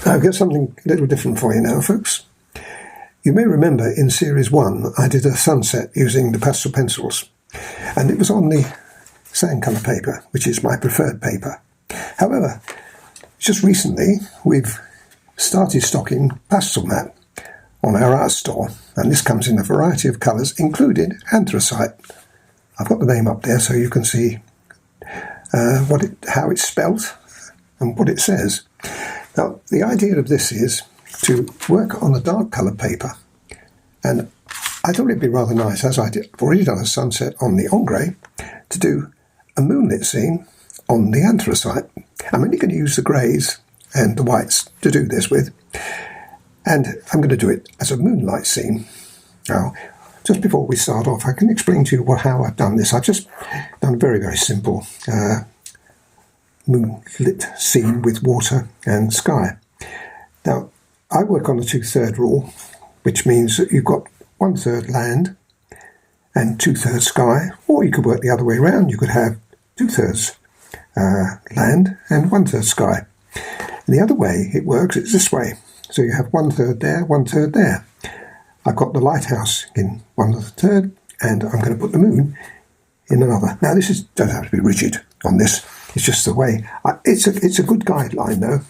I've got something a little different for you now, folks. You may remember in Series 1 I did a sunset using the Pastel Pencils, and it was on the sand colour paper, which is my preferred paper. However, just recently we've started stocking PastelMat on our art store, and this comes in a variety of colours, including anthracite. I've got the name up there so you can see how it's spelt and what it says. Now, the idea of this is to work on a dark coloured paper, and I thought it'd be rather nice, as I've already done a sunset on the ombre, to do a moonlit scene on the anthracite. I'm only going to use the greys and the whites to do this with, and I'm going to do it as a moonlight scene. Now, just before we start off, I can explain to you how I've done this. I've just done a very, very simple moonlit scene with water and sky. Now, I work on the 2/3 rule, which means that you've got 1/3 land and 2/3 sky, or you could work the other way around. You could have 2/3 land and 1/3 sky. And the other way it works is this way. So you have 1/3 there, 1/3 there. I've got the lighthouse in 1/3, and I'm going to put the moon in another. Now, this don't have to be rigid on this. It's just the way. It's a good guideline, though,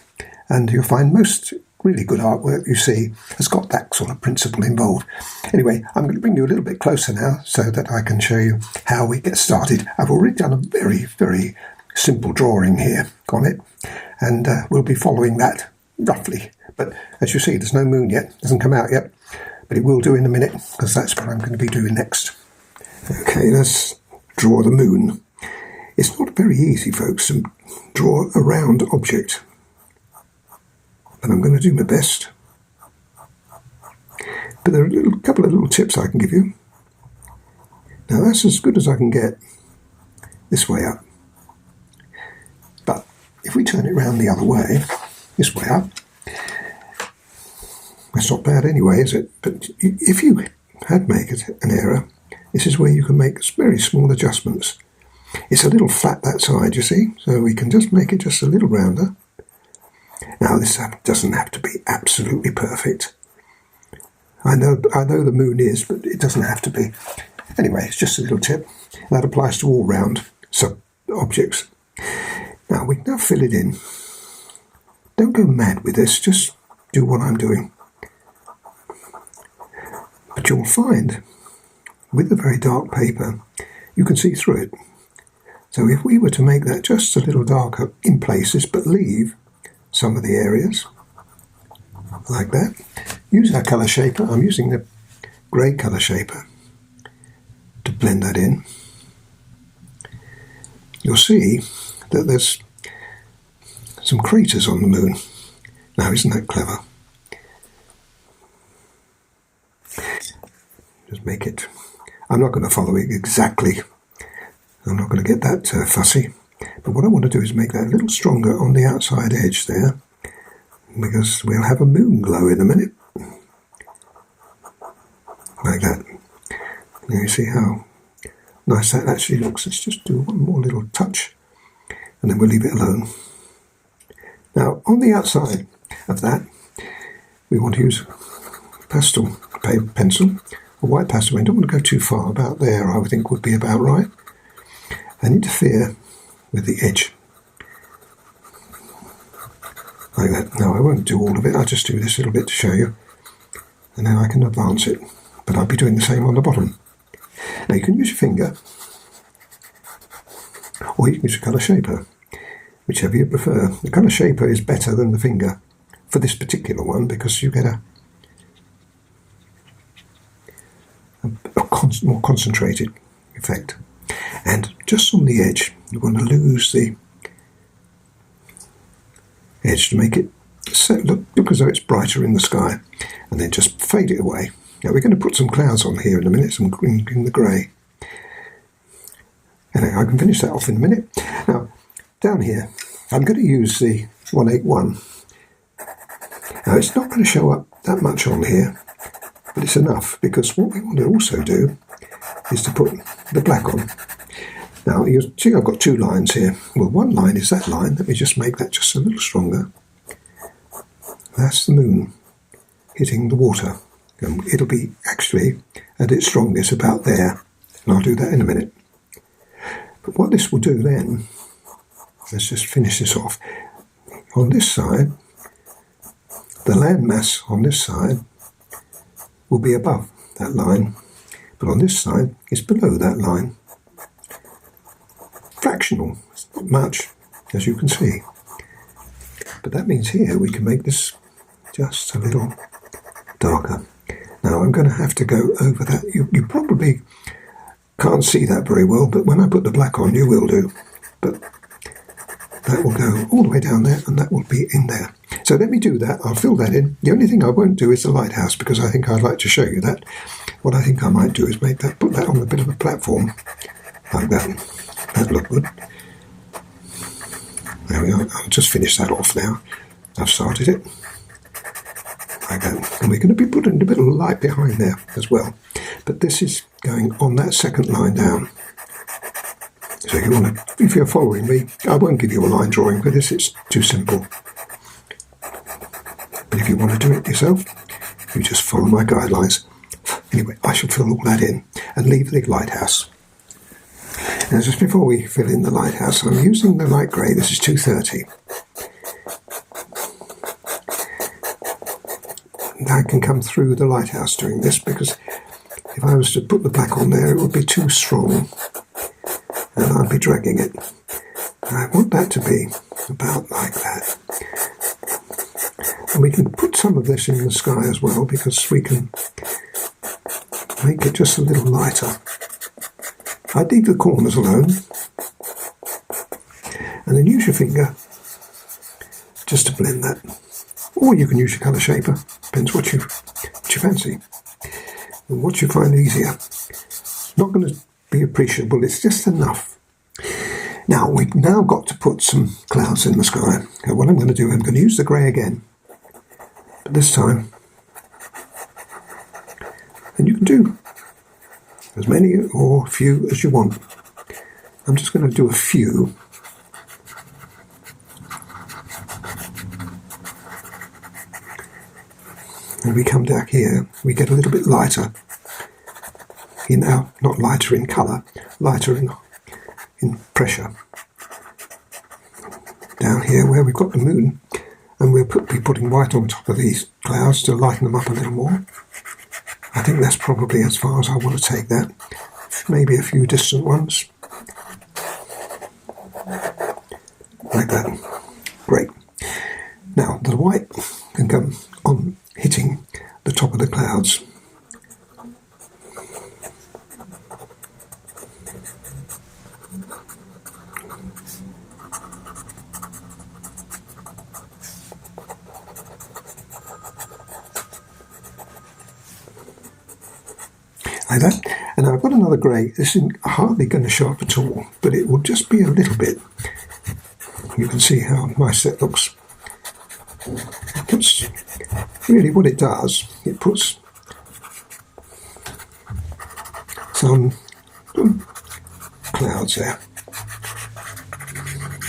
and you'll find most really good artwork you see has got that sort of principle involved. Anyway, I'm going to bring you a little bit closer now so that I can show you how we get started. I've already done a very, very simple drawing here on it, and we'll be following that roughly. But as you see, there's no moon yet. It hasn't come out yet, but it will do in a minute, because that's what I'm going to be doing next. Okay, let's draw the moon. It's not very easy, folks, to draw a round object, but I'm going to do my best. But there are a couple of little tips I can give you. Now, that's as good as I can get this way up. But if we turn it round the other way, this way up, that's not bad anyway, is it? But if you had made an error, this is where you can make very small adjustments. It's a little flat that side, you see, so we can just make it just a little rounder. Now, this doesn't have to be absolutely perfect. I know the moon is, but it doesn't have to be. Anyway, it's just a little tip. That applies to all round objects. Now, we can now fill it in. Don't go mad with this, just do what I'm doing. But you'll find, with the very dark paper, you can see through it. So if we were to make that just a little darker in places, but leave some of the areas, like that, use our colour shaper. I'm using the grey colour shaper to blend that in. You'll see that there's some craters on the moon. Now, isn't that clever? Just make it. I'm not going to follow it exactly. I'm not going to get that fussy. But what I want to do is make that a little stronger on the outside edge there, because we'll have a moon glow in a minute. Like that. Now you see how nice that actually looks. Let's just do one more little touch, and then we'll leave it alone. Now, on the outside of that, we want to use pastel pencil, a white pastel. I don't want to go too far. About there, I would think would be about right, and interfere with the edge. Like that. Now, I won't do all of it. I'll just do this little bit to show you, and then I can advance it. But I'll be doing the same on the bottom. Now, you can use your finger, or you can use a colour shaper, whichever you prefer. The colour shaper is better than the finger for this particular one, because you get a more concentrated effect. And just on the edge, you want to lose the edge to make it look as though it's brighter in the sky, and then just fade it away. Now, we're going to put some clouds on here in a minute, some green in the grey. Anyway, I can finish that off in a minute. Now, down here, I'm going to use the 181. Now, it's not going to show up that much on here, but it's enough, because what we want to also do is to put the black on. Now, you see I've got two lines here. Well, one line is that line. Let me just make that just a little stronger. that's the moon hitting the water. And it'll be actually at its strongest about there. And I'll do that in a minute. But what this will do then, let's just finish this off. On this side, the landmass on this side will be above that line. But on this side, it's below that line. Fractional, it's not much, as you can see. But that means here we can make this just a little darker. Now I'm going to have to go over that. You probably can't see that very well, but when I put the black on, you will do. But that will go all the way down there, and that will be in there. So let me do that. I'll fill that in. The only thing I won't do is the lighthouse, because I think I'd like to show you that. What I think I might do is put that on a bit of a platform, like that. That'd look good. There we are. I'll just finish that off now. I've started it. Like that. And we're going to be putting a bit of light behind there as well. But this is going on that second line down. So if you're following me, I won't give you a line drawing for this, it's too simple. But if you want to do it yourself, you just follow my guidelines. Anyway, I shall fill all that in and leave the lighthouse. Now, just before we fill in the lighthouse, I'm using the light grey. This is 230. And I can come through the lighthouse doing this, because if I was to put the black on there, it would be too strong. And I'd be dragging it. And I want that to be about like that. And we can put some of this in the sky as well, because we can make it just a little lighter. I'd leave the corners alone, and then use your finger just to blend that. Or you can use your colour shaper, depends what you fancy and what you find easier. It's not going to be appreciable, it's just enough. Now we've now got to put some clouds in the sky. And what I'm going to do, I'm going to use the grey again, but this time, and you can do as many or few as you want. I'm just going to do a few. And we come down here, we get a little bit lighter. Not lighter in colour, lighter in pressure. Down here where we've got the moon, and we'll be putting white on top of these clouds to lighten them up a little more. I think that's probably as far as I want to take that. Maybe a few distant ones. Like that. Great. Now the white can come on hitting the top of the clouds. Like that. And I've got another grey. This isn't hardly going to show up at all, but it will just be a little bit. You can see how nice that looks. It puts, really what it does, it puts some clouds there.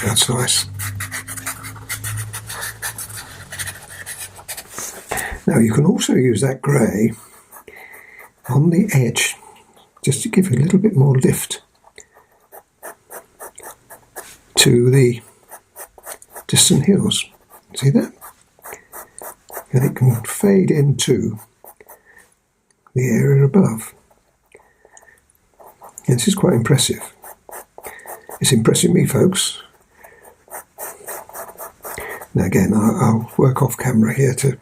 That's nice. Now you can also use that grey on the edge, just to give a little bit more lift to the distant hills. See that? And it can fade into the area above. And this is quite impressive. It's impressing me, folks. Now again, I'll work off camera here to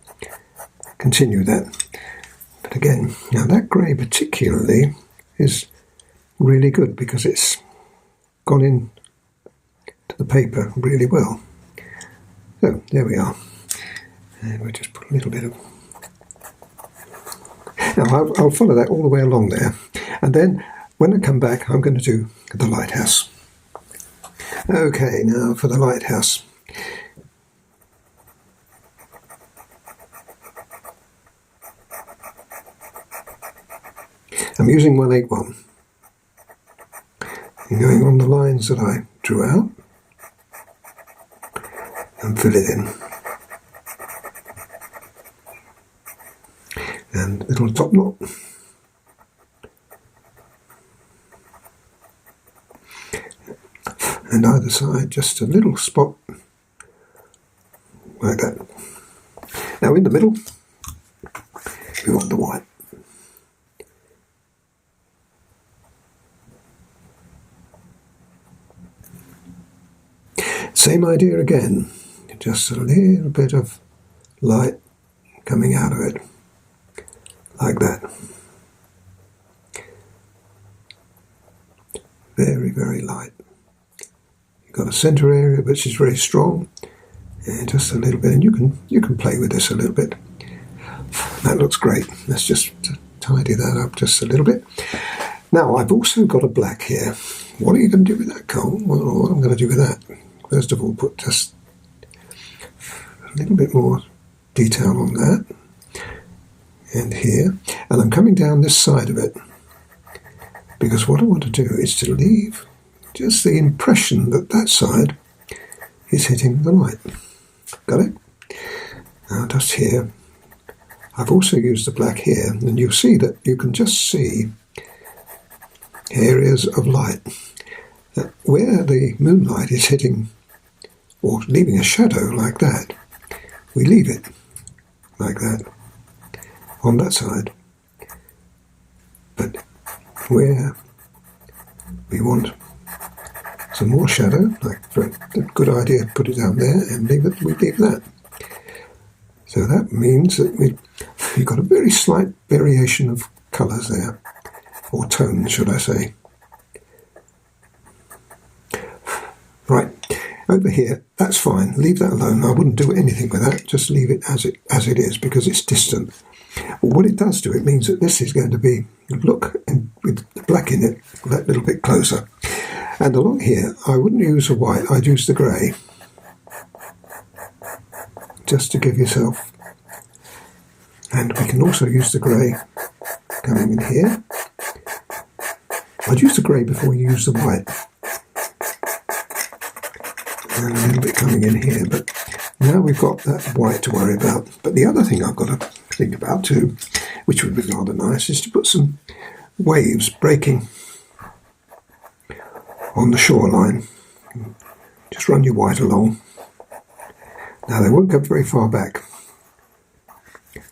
continue that. But again, now that grey particularly is really good because it's gone in to the paper really well. So there we are. And we'll just put a little bit of... Now I'll follow that all the way along there. And then when I come back, I'm going to do the lighthouse. Okay, now for the lighthouse. I'm using 181 and going on the lines that I drew out and fill it in. and little top knot. And either side, just a little spot like that. Now in the middle, we want the white. Same idea again, just a little bit of light coming out of it, like that. Very, very light. You've got a centre area which is very strong, and just a little bit, and you can play with this a little bit. That looks great. Let's just tidy that up just a little bit. Now I've also got a black here. What are you going to do with that, Colin? Well, what I'm going to do with that, first of all, put just a little bit more detail on that, and here, and I'm coming down this side of it, because what I want to do is to leave just the impression that that side is hitting the light. Got it? Now just here, I've also used the black here, and you'll see that you can just see areas of light where the moonlight is hitting or leaving a shadow like that. We leave it like that on that side, but where we want some more shadow, like a good idea, put it down there and leave it. We leave that. So that means that we've got a very slight variation of colours there, or tones, should I say. Right, over here, that's fine. Leave that alone. I wouldn't do anything with that. Just leave it as it is, because it's distant. But what it does do, it means that this is going to be, look, and with the black in it, that little bit closer. And along here, I wouldn't use a white. I'd use the grey, just to give yourself. And we can also use the grey coming in here. I'd use the grey before you use the white. And a little bit coming in here, but now we've got that white to worry about. But the other thing I've got to think about too, which would be rather nice, is to put some waves breaking on the shoreline. Just run your white along. Now they won't go very far back,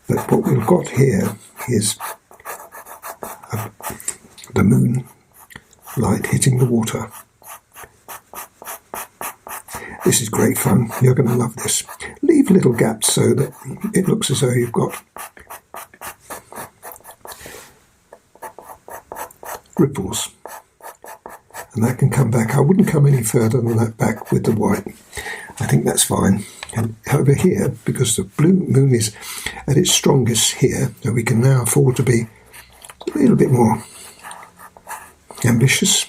but what we've got here is the moonlight hitting the water. This is great fun. You're going to love this. Leave little gaps so that it looks as though you've got ripples. And that can come back. I wouldn't come any further than that back with the white. I think that's fine. And over here, because the blue moon is at its strongest here, so we can now afford to be a little bit more ambitious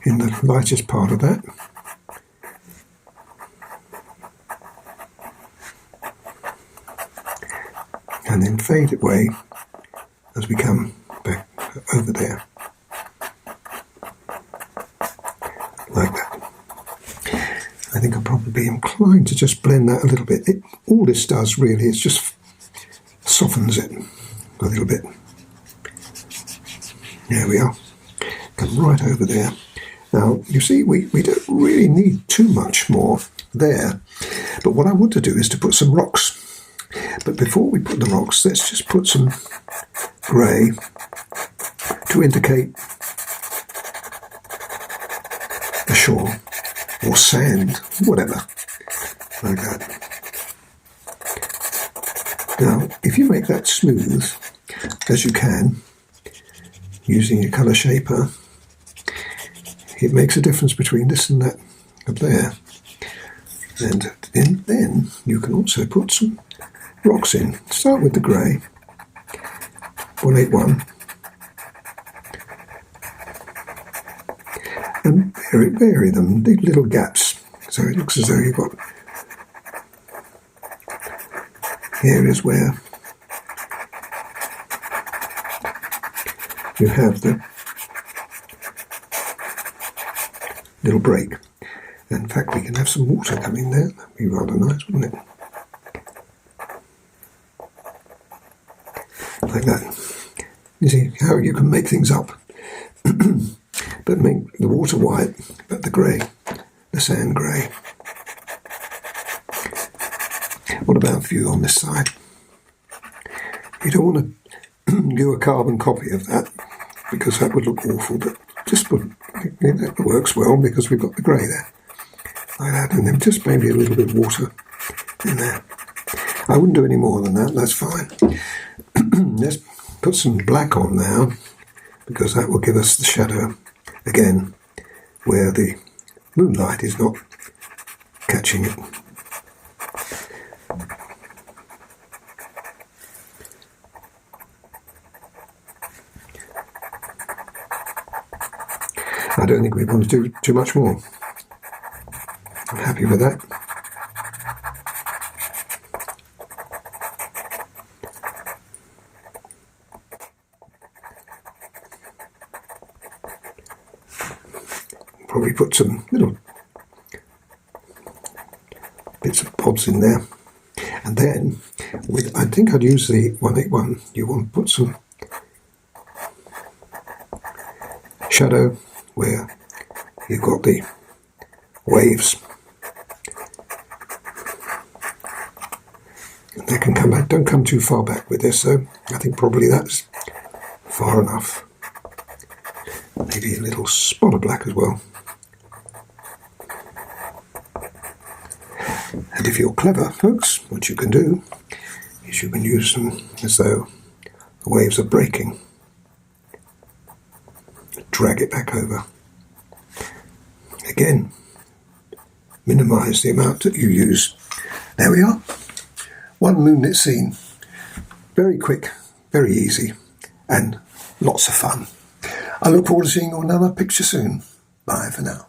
in the lightest part of that. And then fade it away as we come back over there, like that. I think I'll probably be inclined to just blend that a little bit. All this does really is just softens it a little bit. There we are. Come right over there. Now, you see, we don't really need too much more there. But what I want to do is to put some rocks. But before we put the rocks, let's just put some grey to indicate the shore, or sand, whatever, like that. Now, if you make that smooth as you can, using your colour shaper, it makes a difference between this and that up there. And then you can also put some rocks in. Start with the grey, 181, and vary them, leave little gaps, so it looks as though you've got areas where you have the little break. In fact, we can have some water coming there. That'd be rather nice, wouldn't it? like that. You see how you can make things up, but make the water white, but the grey, the sand grey. What about view on this side? You don't want to do a carbon copy of that because that would look awful, but just put, that works well because we've got the grey there, like that, and then just maybe a little bit of water in there. I wouldn't do any more than that, that's fine. Let's put some black on now, because that will give us the shadow again, where the moonlight is not catching it. I don't think we want to do too much more. I'm happy with that. Probably put some little bits of bobs in there. And then, I think I'd use the 181. You want to put some shadow where you've got the waves. And they can come back. Don't come too far back with this, though. I think probably that's far enough. Maybe a little spot of black as well. And if you're clever, folks, what you can do is you can use them as though the waves are breaking. Drag it back over. Again, minimise the amount that you use. There we are. One moonlit scene. Very quick, very easy, and lots of fun. I look forward to seeing you on another picture soon. Bye for now.